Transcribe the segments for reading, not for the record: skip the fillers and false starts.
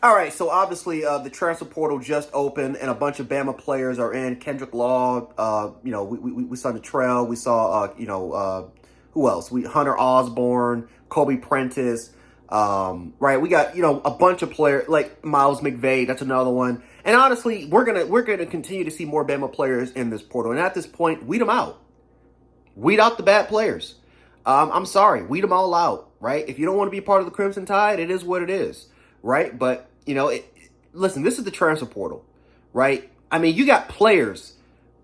All right, so obviously the transfer portal just opened, and a bunch of Bama players are in. Kendrick Law, we saw the trail. We saw, who else? We Hunter Osborne, Kobe Prentice, right? We got a bunch of players like Miles McVay. That's another one. And honestly, we're gonna continue to see more Bama players in this portal. And at this point, weed them out. Weed out the bad players. I'm sorry, weed them all out, right? If you don't want to be part of the Crimson Tide, it is what it is, right? But listen, this is the transfer portal, right? I mean, you got players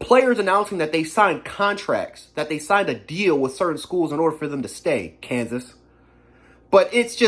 announcing that they signed contracts, that they signed a deal with certain schools in order for them to stay. Kansas, but it's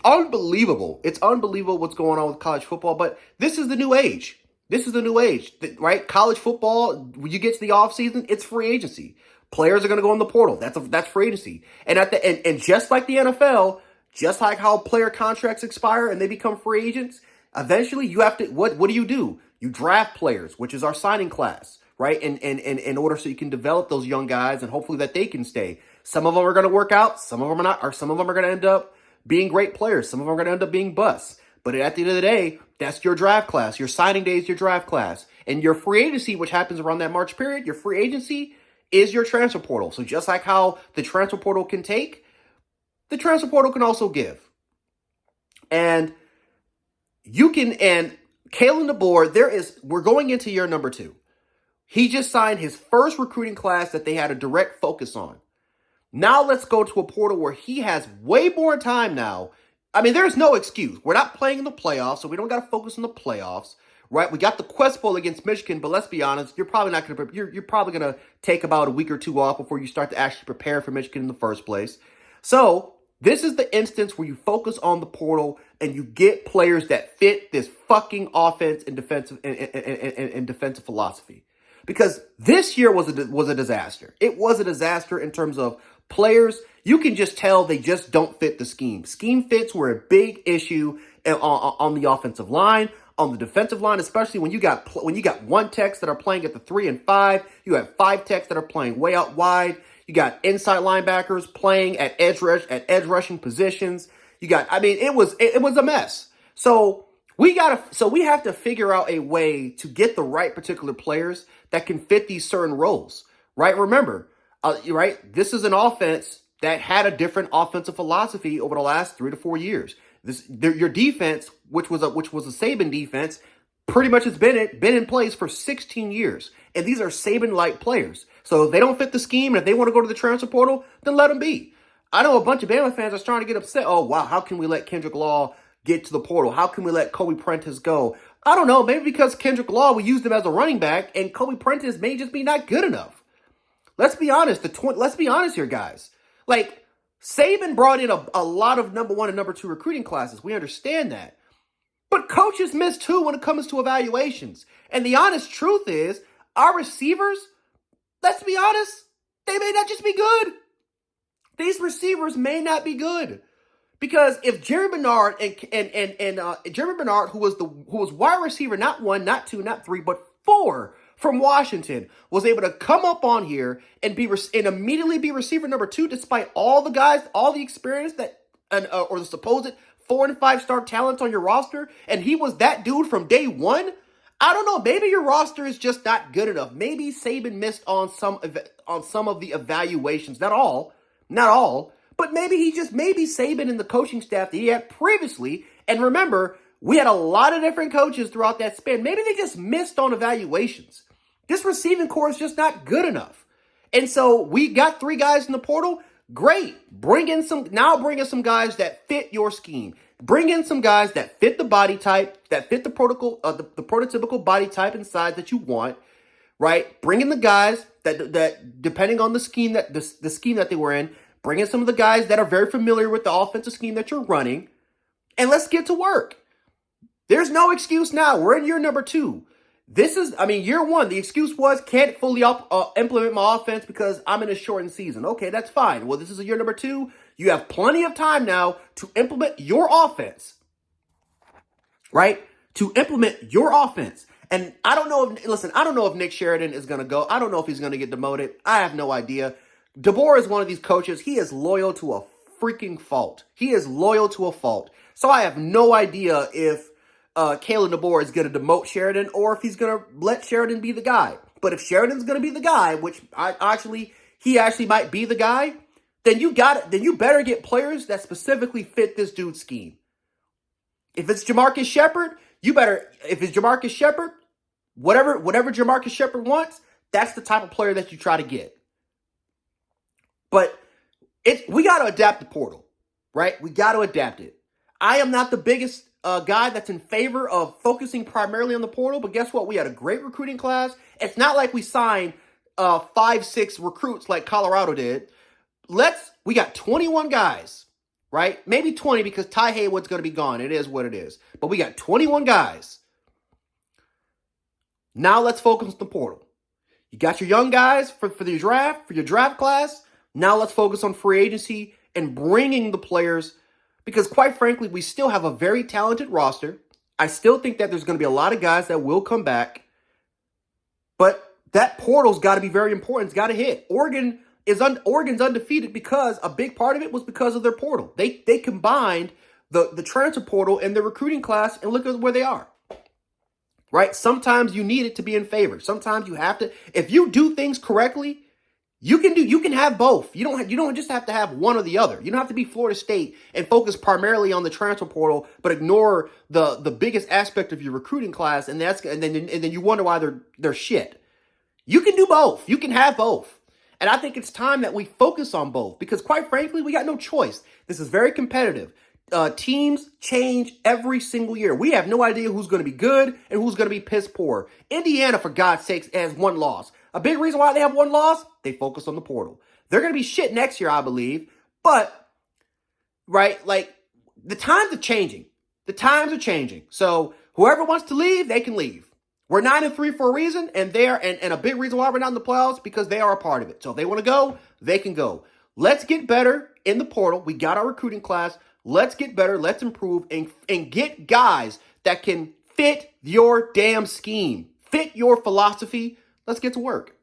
unbelievable. It's unbelievable what's going on with college football. But this is the new age. This is the new age, right? College football, when you get to the offseason, it's free agency. Players are going to go in the portal. That's free agency. And and just like the NFL, just like how player contracts expire and they become free agents, eventually you have to what do? You draft players, which is our signing class, right? And in order so you can develop those young guys and hopefully that they can stay. Some of them are going to work out, some of them are not, or some of them are going to end up being great players. Some of them are going to end up being busts. But at the end of the day, that's your draft class. Your signing day is your draft class. And your free agency, which happens around that March period, your free agency is your transfer portal. So just like how the transfer portal can take, the transfer portal can also give. And Kalen DeBoer, we're going into year number 2. He just signed his first recruiting class that they had a direct focus on. Now let's go to a portal where he has way more time now. I mean, there's no excuse. We're not playing in the playoffs, so we don't got to focus on the playoffs, right? We got the Quest Bowl against Michigan, but let's be honest, you're probably going to take about a week or two off before you start to actually prepare for Michigan in the first place. So this is the instance where you focus on the portal and you get players that fit this fucking offense and defensive philosophy. Because this year was a disaster. It was a disaster in terms of players. You can just tell they just don't fit the scheme. Scheme fits were a big issue on the offensive line, on the defensive line, especially when you got one techs that are playing at the 3 and 5. You have 5 techs that are playing way out wide. You got inside linebackers playing at edge rushing positions. It was a mess. So we have to figure out a way to get the right particular players that can fit these certain roles, right? Remember, right? This is an offense that had a different offensive philosophy over the last 3 to 4 years. Your defense, which was a Saban defense, pretty much has been in place for 16 years. And these are Saban-like players. So if they don't fit the scheme and if they want to go to the transfer portal, then let them be. I know a bunch of Bama fans are starting to get upset. Oh, wow, how can we let Kendrick Law get to the portal? How can we let Kobe Prentice go? I don't know. Maybe because Kendrick Law, we used him as a running back, and Kobe Prentice may just be not good enough. Let's be honest. Let's be honest here, guys. Like, Saban brought in a lot of number 1 and number 2 recruiting classes. We understand that. But coaches miss too when it comes to evaluations. And the honest truth is, our receivers, let's be honest, they may not just be good. These receivers may not be good. Because if Jerry Bernard Jerry Bernard, who was wide receiver, not 1, not 2, not 3, but 4 from Washington, was able to come up on here and immediately be receiver number 2, despite all the guys, all the experience or the supposed 4 and 5 star talents on your roster, and he was that dude from day 1. I don't know. Maybe your roster is just not good enough. Maybe Saban missed on some of the evaluations. Not all, but maybe Saban and the coaching staff that he had previously. And remember, we had a lot of different coaches throughout that span. Maybe they just missed on evaluations. This receiving core is just not good enough. And so we got 3 guys in the portal. Great. Bring in some guys that fit your scheme. Bring in some guys that fit the body type, that fit the protocol, the prototypical body type and size that you want, right? Bring in the guys that depending on the scheme the scheme that they were in, bring in some of the guys that are very familiar with the offensive scheme that you're running, and let's get to work. There's no excuse now. We're in year number 2. Year 1, the excuse was can't fully implement my offense because I'm in a shortened season. Okay, that's fine. Well, this is year number 2. You have plenty of time now to implement your offense, right? To implement your offense. And I don't know if Nick Sheridan is going to go. I don't know if he's going to get demoted. I have no idea. DeBoer is one of these coaches. He is loyal to a freaking fault. He is loyal to a fault. So I have no idea if Kalen DeBoer is going to demote Sheridan or if he's going to let Sheridan be the guy. But if Sheridan's going to be the guy, which he actually might be the guy, then you better get players that specifically fit this dude's scheme. If it's Jamarcus Shepard, whatever Jamarcus Shepard wants, that's the type of player that you try to get. But we got to adapt the portal, right? We got to adapt it. I am not the biggest guy that's in favor of focusing primarily on the portal, but guess what? We had a great recruiting class. It's not like we signed 5-6 recruits like Colorado did. We got 21 guys, right? Maybe 20 because Ty Haywood's going to be gone. It is what it is. But we got 21 guys. Now let's focus on the portal. You got your young guys for your draft class. Now let's focus on free agency and bringing the players, because quite frankly, we still have a very talented roster. I still think that there's going to be a lot of guys that will come back, but that portal's got to be very important. It's got to hit. Oregon's undefeated because a big part of it was because of their portal. They combined the transfer portal and the recruiting class, and look at where they are. Right? Sometimes you need it to be in favor. Sometimes you have to. If you do things correctly, you can have both. You don't just have to have one or the other. You don't have to be Florida State and focus primarily on the transfer portal, but ignore the biggest aspect of your recruiting class, and then you wonder why they're shit. You can do both. You can have both. And I think it's time that we focus on both, because quite frankly, we got no choice. This is very competitive. Teams change every single year. We have no idea who's going to be good and who's going to be piss poor. Indiana, for God's sakes, has one loss. A big reason why they have one loss, they focus on the portal. They're going to be shit next year, I believe. But, right, like, the times are changing. The times are changing. So whoever wants to leave, they can leave. We're 9-3 for a reason, and a big reason why we're not in the playoffs, because they are a part of it. So if they want to go, they can go. Let's get better in the portal. We got our recruiting class. Let's get better. Let's improve and get guys that can fit your damn scheme, fit your philosophy. Let's get to work.